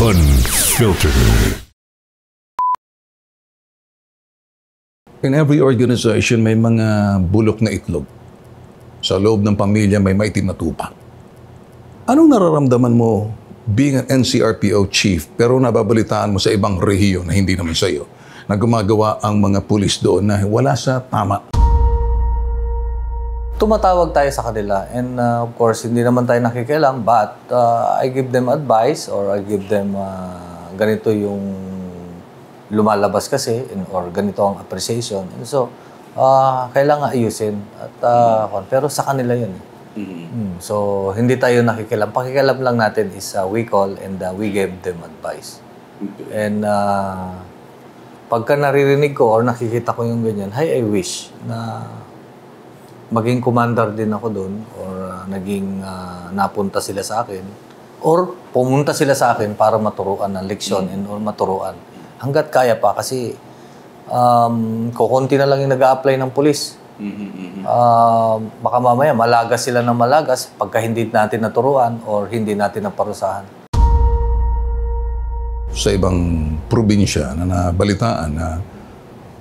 Unfiltered. In every organization, may mga bulok na itlog. Sa loob ng pamilya, may maitim na tupa. Anong nararamdaman mo being an NCRPO chief pero nababalitaan mo sa ibang rehiyon na hindi naman sa iyo na gumagawa ang mga pulis doon na wala sa tama? Tumatawag tayo sa kanila and of course, hindi naman tayo nakikialam but I give them advice or I give them ganito yung lumalabas kasi or ganito ang appreciation. And so, kailangan ayusin. At, pero sa kanila yun. So, hindi tayo nakikialam. Pakikialam lang natin is we call and we give them advice. And pagka naririnig ko or nakikita ko yung ganyan, I wish na maging commander din ako doon or naging napunta sila sa akin or pumunta sila sa akin para maturuan ng leksyon or maturuan. Hanggat kaya pa kasi kukunti na lang yung nag-a-apply ng pulis. Baka mamaya malagas sila ng malagas pagka hindi natin naturuan or hindi natin naparusahan. Sa ibang probinsya na nabalitaan na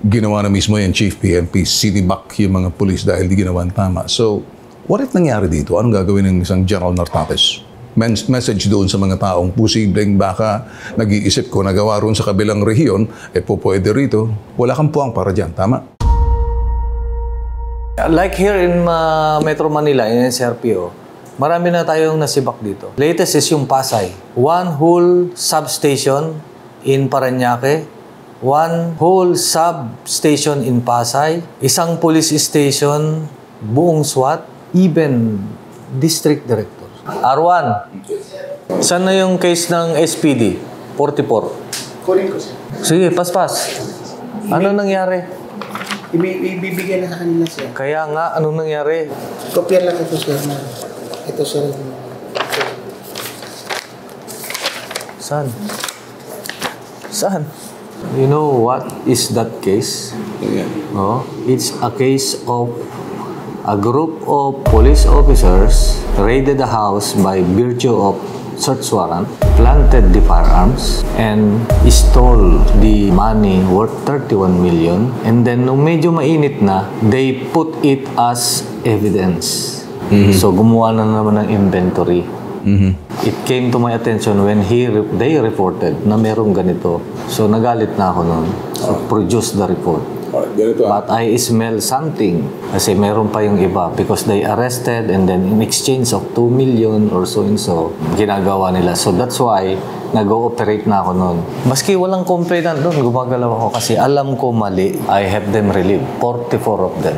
ginawa na mismo yung Chief PNP, sinibak yung mga pulis dahil di ginawa tama. So, what if nangyari dito? Anong gagawin ng isang General Nartates? Message doon sa mga taong posibleng baka nag-iisip ko nagawa roon sa kabilang rehiyon, pwede rito. Wala kang puwang para dyan, tama? Like here in Metro Manila, in NCRPO, marami na tayong nasibak dito. Latest is yung Pasay. One whole substation in Parañaque, one whole substation in Pasay, isang police station, buong SWAT, even district director. R1, saan na yung case ng SPD? 44. Kunin ko, sir. Sige, paspas. Ano nangyari? Ibibigay na sa kanila, sir. Kaya nga, ano nangyari? Kopya lang ito, sir. Ito, sir. Saan? Saan? You know what is that case? Yeah. Oh, it's a case of a group of police officers raided the house by virtue of search warrant, planted the firearms, and stole the money worth 31 million. And then, nung medyo mainit na, they put it as evidence. So, gumawa na naman ng inventory. It came to my attention when they reported na merong ganito. So, nagalit na ako noon. So, produce the report. But I smell something. Kasi meron pa yung iba because they arrested and then in exchange of 2 million or so and so, ginagawa nila. So that's why nag-ooperate na ako noon. Maski walang complainant doon, gumagalaw ako kasi alam ko mali. I have them relieved. 44 of them.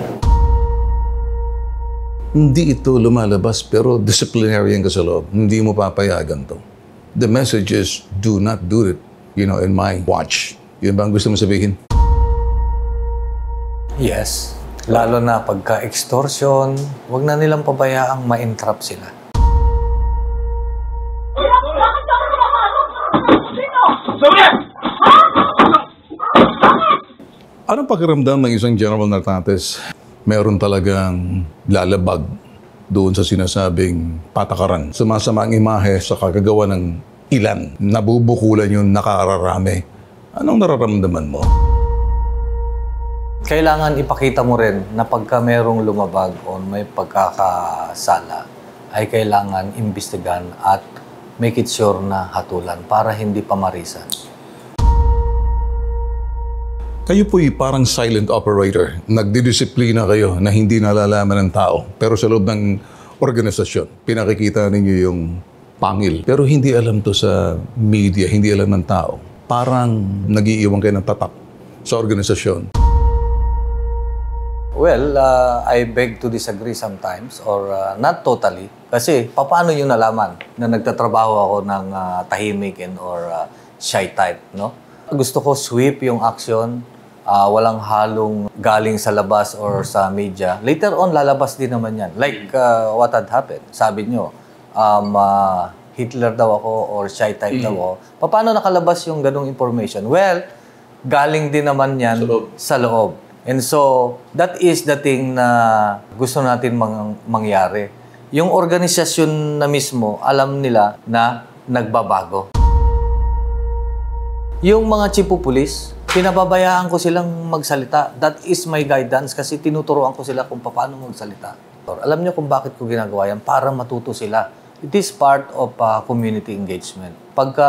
Hindi ito lumalabas pero disciplinarian ka sa loob. Hindi mo papayagan to. The message is, do not do it, in my watch. Yun ba ang gusto mo sabihin? Yes. Lalo na pagka-extortion, wag na nilang pabayaang ma-entrap sila. Anong pakiramdam ng isang General Nartates? Meron talagang lalabag doon sa sinasabing patakaran. Sumasama ang imahe sa kagagawa ng ilan. Nabubukulan yung nakararami. Anong nararamdaman mo? Kailangan ipakita mo rin na pagka merong lumabag o may pagkakasala, ay kailangan imbestigahan at make it sure na hatulan para hindi pamarisan. Kayo po'y parang silent operator. Nagdidisiplina kayo na hindi nalalaman ng tao. Pero sa loob ng organisasyon, pinakikita ninyo yung pangil. Pero hindi alam to sa media, hindi alam ng tao. Parang nag-iiwan kayo ng tatak sa organisasyon. Well, I beg to disagree sometimes or not totally. Kasi paano nyo nalaman na nagtatrabaho ako ng tahimik or shy type, no? Gusto ko sweep yung action, walang halong galing sa labas or sa media. Later on, lalabas din naman yan. Like what had happened. Sabi nyo, Hitler daw ako or shy type daw ako. Paano nakalabas yung ganong information? Well, galing din naman yan sa loob. And so, that is the thing na gusto natin mangyari. Yung organisasyon na mismo, alam nila na nagbabago. Yung mga chief of police, pinababayaan ko silang magsalita. That is my guidance kasi tinuturoan ko sila kung paano magsalita. Alam niyo kung bakit ko ginagawa yan? Para matuto sila. It is part of community engagement. Pagka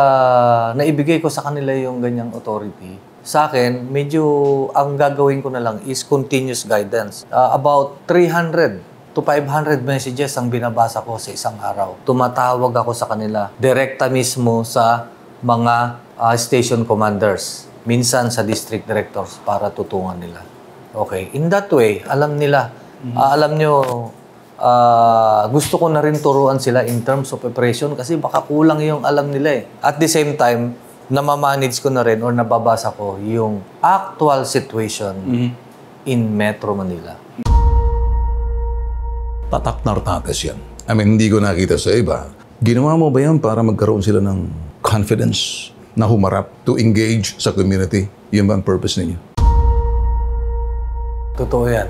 naibigay ko sa kanila yung ganyang authority, sa akin, medyo ang gagawin ko na lang is continuous guidance. About 300 to 500 messages ang binabasa ko sa isang araw. Tumatawag ako sa kanila. Direkta mismo sa mga station commanders. Minsan sa district directors para tutungan nila. Okay. In that way, alam nila. Alam nyo, gusto ko na rin turuan sila in terms of operation kasi baka kulang yung alam nila eh. At the same time, namamanage ko na rin or nababasa ko yung actual situation in Metro Manila. Tatak nartates yan. I mean, hindi ko nakita sa iba. Ginawa mo ba yan para magkaroon sila ng confidence na humarap to engage sa community? Yun ba ang purpose ninyo? Totoo yan.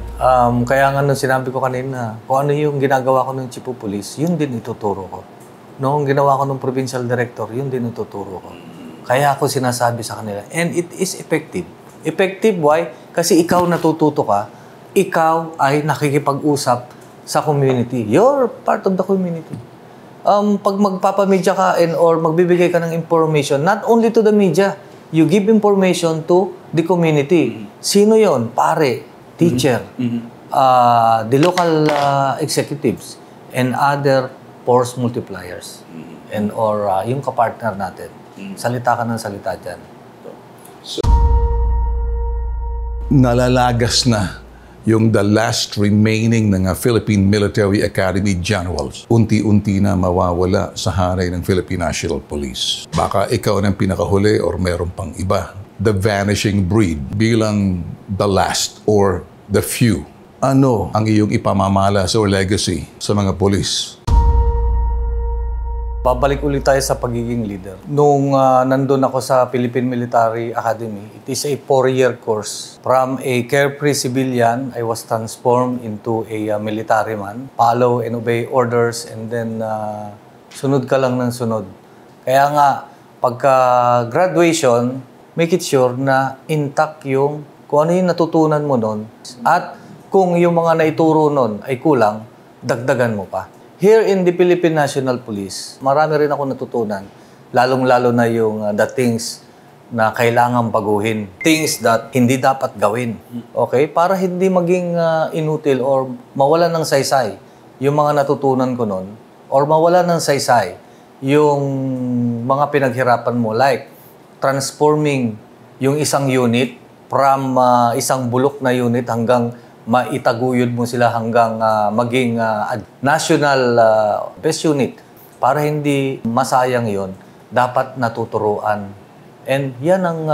Kaya nga nung sinabi ko kanina, kung ano yung ginagawa ko ng chief of police, yun din ituturo ko. Noong ginawa ko ng provincial director, yun din ituturo ko. Kaya ako sinasabi sa kanila. And it is effective. Effective, why? Kasi ikaw natututo ka, ikaw ay nakikipag-usap sa community. You're part of the community. Pag magpapamedya ka or magbibigay ka ng information, not only to the media, you give information to the community. Sino yon? Pare, teacher, the local executives, and other force multipliers, and or yung kapartner natin. Salita ka ng salita dyan. Nalalagas na yung the last remaining ng Philippine Military Academy generals. Unti-unti na mawawala sa hanay ng Philippine National Police. Baka ikaw ang pinakahuli or meron pang iba. The vanishing breed bilang the last or the few. Ano ang iyong ipamamalas or legacy sa mga police? Babalik ulit tayo sa pagiging leader. Nung nandun ako sa Philippine Military Academy, it is a 4-year course. From a carefree civilian, I was transformed into a military man. Follow and obey orders and then sunod ka lang ng sunod. Kaya nga, pagka graduation, make it sure na intact yung kung ano yung natutunan mo nun. At kung yung mga naituro nun ay kulang, dagdagan mo pa. Here in the Philippine National Police, marami rin ako natutunan. Lalong-lalo na yung the things na kailangan baguhin. Things that hindi dapat gawin. Okay? Para hindi maging inutil or mawala ng saysay yung mga natutunan ko nun. Or mawala ng saysay yung mga pinaghirapan mo. Like, transforming yung isang unit from isang bulok na unit hanggang maitaguyod mo sila hanggang maging national best unit. Para hindi masayang yon, dapat natuturuan. And yan ang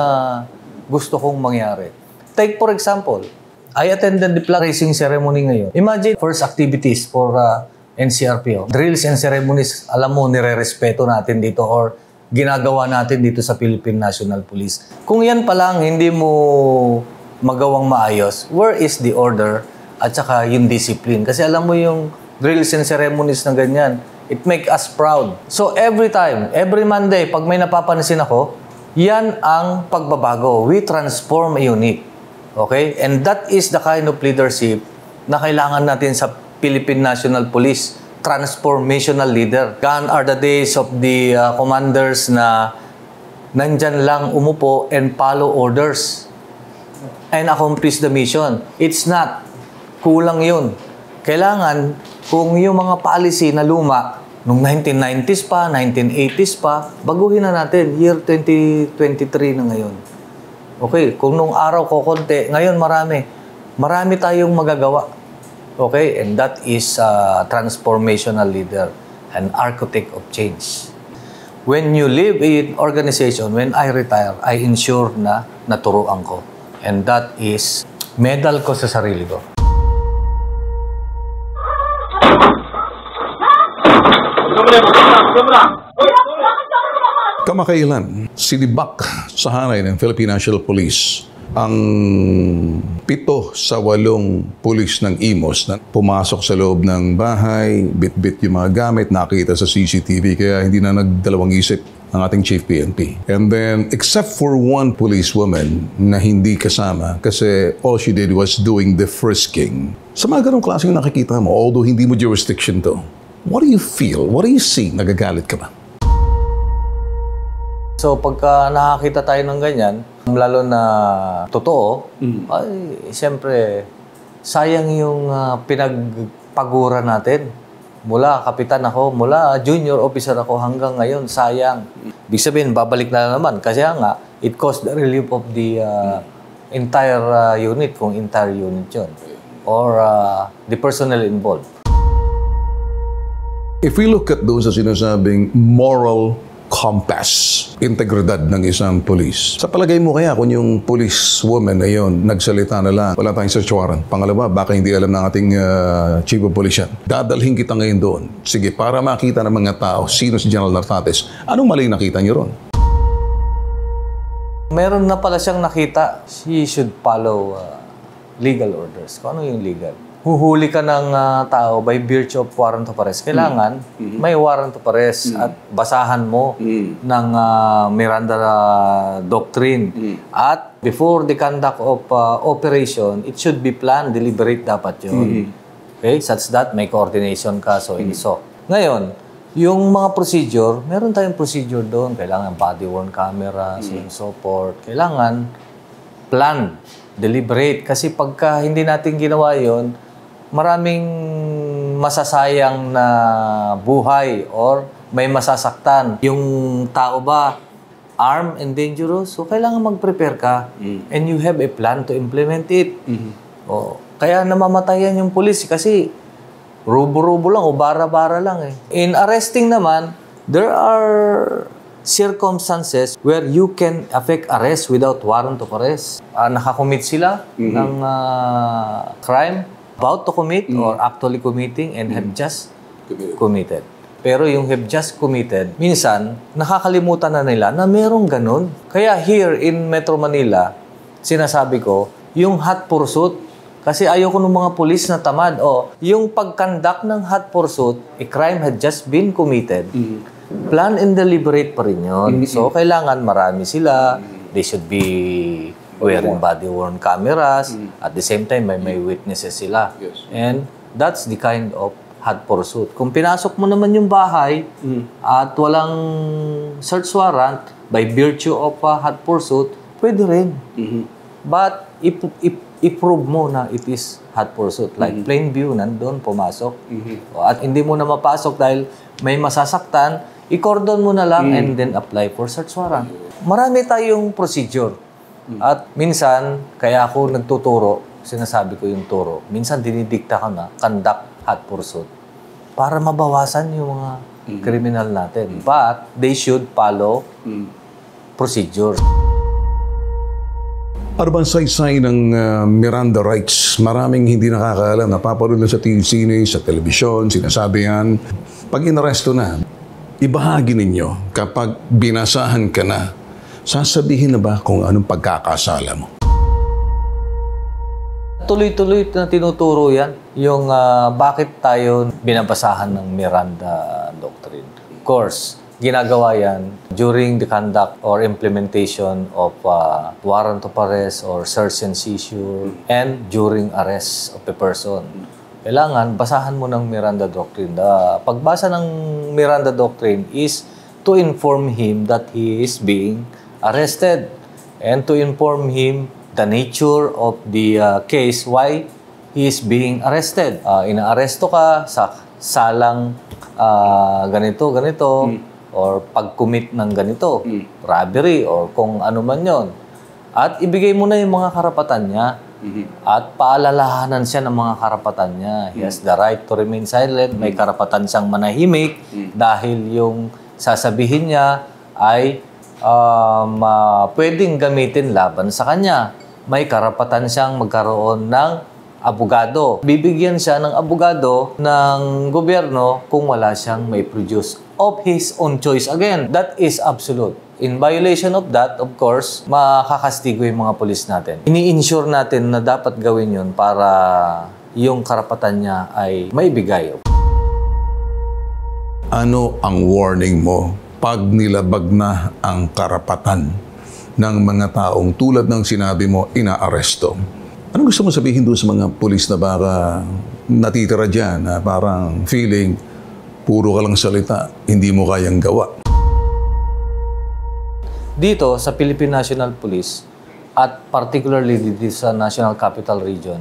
gusto kong mangyari. Take for example, I attended the flag raising ceremony ngayon. Imagine first activities for NCRPO. Drills and ceremonies, alam mo, nire-respeto natin dito or ginagawa natin dito sa Philippine National Police. Kung yan pa lang, hindi mo magawang maayos, where is the order at saka yung discipline? Kasi alam mo yung drills and ceremonies na ganyan, it make us proud. So every time, every Monday, pag may napapansin ako, yan ang pagbabago. We transform a unit. Okay? And that is the kind of leadership na kailangan natin sa Philippine National Police. Transformational leader. Gone are the days of the commanders na nandyan lang umupo and follow orders and accomplish the mission. It's not. Kulang yun. Kailangan, kung yung mga policy na luma, nung 1990s pa, 1980s pa, baguhin na natin. Year 2023 na ngayon. Okay, kung nung araw ko konti, ngayon marami. Marami tayong magagawa. Okay, and that is a transformational leader, an architect of change. When you live in organization, when I retire, I ensure na naturuan ko. And that is medal ko sa sarili ko. Kamakailan, sinibak sa hanay ng Philippine National Police ang 7 sa 8 pulis ng Imos na pumasok sa loob ng bahay, bit-bit yung mga gamit, nakita sa CCTV, kaya hindi na nagdalawang isip ang ating Chief PNP. And then, except for one policewoman na hindi kasama kasi all she did was doing the frisking. Sa mga ganong klaseng nakikita mo, although hindi mo jurisdiction to, what do you feel? What do you see? Nagagalit ka ba? So pagka nakakita tayo ng ganyan, lalo na totoo, ay siyempre sayang yung pinagpagura natin. Mula kapitan ako, mula junior officer ako hanggang ngayon, sayang. Ibig sabihin, babalik na naman. Kasi nga, it cost the relief of the entire unit, kung entire unit yun. Or the personnel involved. If we look at those sa sinasabing moral compass, integridad ng isang police. Sa palagay mo kaya kung yung police woman na yun, nagsalita na lang, wala tayong search warrant. Pangalawa, baka hindi alam ng ating chief of police yan. Dadalhin kita ngayon doon. Sige, para makita ng mga tao, sino si General Nartates, anong mali nakita niyo ron? Meron na pala siyang nakita, he should follow legal orders. Kung ano yung legal? Huhuli ka ng tao by virtue of warrant of arrest. Kailangan may warrant of arrest at basahan mo ng Miranda Doctrine. At before the conduct of operation, it should be planned, deliberate dapat yun. Okay? Such that may coordination ka, so and so. Ngayon, yung mga procedure, meron tayong procedure doon. Kailangan body-worn camera, so and so forth. Kailangan plan, deliberate. Kasi pagka hindi natin ginawa yun, maraming masasayang na buhay or may masasaktan. Yung tao ba armed and dangerous? So, kailangan mag-prepare ka and you have a plan to implement it. O, kaya namamatayan yung pulis kasi rubo-rubo lang o bara-bara lang eh. In arresting naman, there are circumstances where you can affect arrest without warrant of arrest. Nakakommit sila ng crime, about to commit or actually committing and have just committed. Pero yung have just committed, minsan, nakakalimutan na nila na merong ganun. Kaya here in Metro Manila, sinasabi ko, yung hot pursuit, kasi ayoko ng mga pulis na tamad. Yung pag-conduct ng hot pursuit, a crime had just been committed, plan and deliberate pa rin yun. So, kailangan marami sila. They should be wearing body-worn cameras. At the same time, may witnesses sila. And that's the kind of hot pursuit. Kung pinasok mo naman yung bahay at walang search warrant by virtue of hot pursuit, pwede rin. But i-prove mo na it is hot pursuit. Like plain view, nandun, pumasok. At hindi mo na mapasok dahil may masasaktan, i-cordon mo na lang and then apply for search warrant. Marami tayong procedure. At minsan, kaya ako nagtuturo, sinasabi ko yung turo, minsan dinidikta ka na, conduct hot pursuit, para mabawasan yung mga kriminal natin. But they should follow procedure. Ano bang saysay ng Miranda rights? Maraming hindi nakakaalam, napapanood lang sa sine, sa telebisyon, sinasabi yan. Pag inaresto na, ibahagi ninyo kapag binasahan ka na, sasabihin na ba kung anong pagkakasala mo? Tuloy-tuloy na tinuturo yan, yung bakit tayo binabasahan ng Miranda Doctrine. Of course, ginagawa yan during the conduct or implementation of warrant of arrest or search and seizure and during arrest of a person. Kailangan basahan mo ng Miranda Doctrine. Pagbasa ng Miranda Doctrine is to inform him that he is being arrested and to inform him the nature of the case why he is being arrested. Inaaresto ka sa salang ganito, or pag-commit ng ganito, robbery, or kung ano man yon. At ibigay mo na yung mga karapatan niya at paalalahanan siya ng mga karapatan niya. He has the right to remain silent. May karapatan siyang manahimik dahil yung sasabihin niya ay pwedeng gamitin laban sa kanya. May karapatan siyang magkaroon ng abogado. Bibigyan siya ng abogado ng gobyerno kung wala siyang may produce of his own choice. Again, that is absolute. In violation of that, of course, makakastigo yung mga pulis natin. Ini-ensure natin na dapat gawin yun para yung karapatan niya ay maibigay. Ano ang warning mo pag nilabag na ang karapatan ng mga taong tulad ng sinabi mo, inaaresto? Ano gusto mo sabihin doon sa mga pulis na baka natitira dyan, na parang feeling, puro ka lang salita, hindi mo kayang gawa? Dito sa Philippine National Police at particularly dito sa National Capital Region,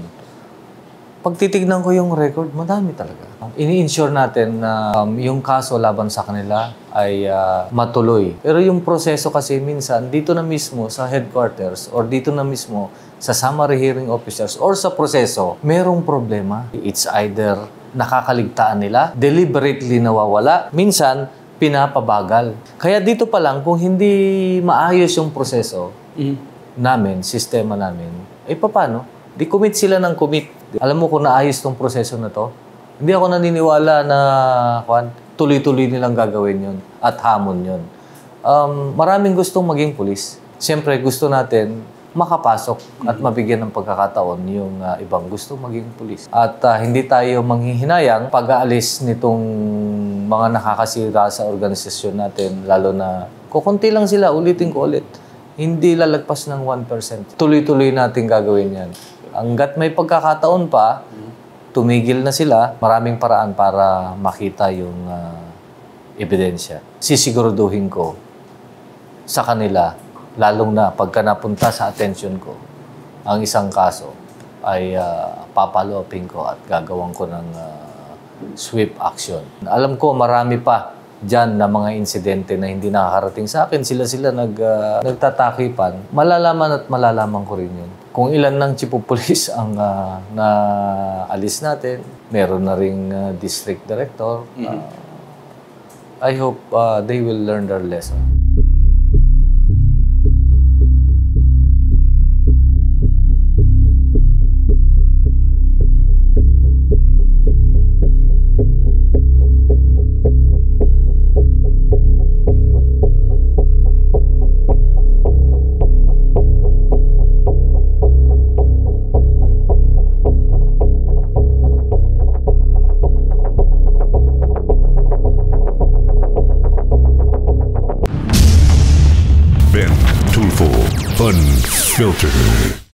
pag titignan ko yung record, madami talaga. Ini-ensure natin na yung kaso laban sa kanila ay matuloy. Pero yung proseso kasi minsan, dito na mismo sa headquarters or dito na mismo sa summary hearing officers or sa proseso, merong problema. It's either nakakaligtaan nila, deliberately nawawala, minsan pinapabagal. Kaya dito pa lang, kung hindi maayos yung proseso namin, sistema namin, eh paano? Di commit sila ng commit. Alam mo kung naayos tong proseso na to, hindi ako naniniwala na tuloy-tuloy nilang gagawin yun at hamon yun. Maraming gustong maging pulis. Siyempre, gusto natin makapasok at mabigyan ng pagkakataon yung ibang gustong maging pulis. At hindi tayo manghihinayang pag-aalis nitong mga nakakasira sa organisasyon natin, lalo na kukunti lang sila, ulitin ko ulit. Hindi lalagpas ng 1%. Tuloy-tuloy natin gagawin yan. Hanggat may pagkakataon pa, tumigil na sila, maraming paraan para makita yung ebidensya. Sisiguraduhin ko sa kanila, lalong na pagka napunta sa atensyon ko, ang isang kaso ay papalopin ko at gagawin ko ng swift action. Alam ko marami pa dyan na mga insidente na hindi nakakarating sa akin. Sila nagtatakipan. Malalaman at malalaman ko rin yun. Kung ilan ng chief of police ang naalis natin, meron na ring district director. I hope they will learn their lesson. Ben Tulfo, Unfiltered.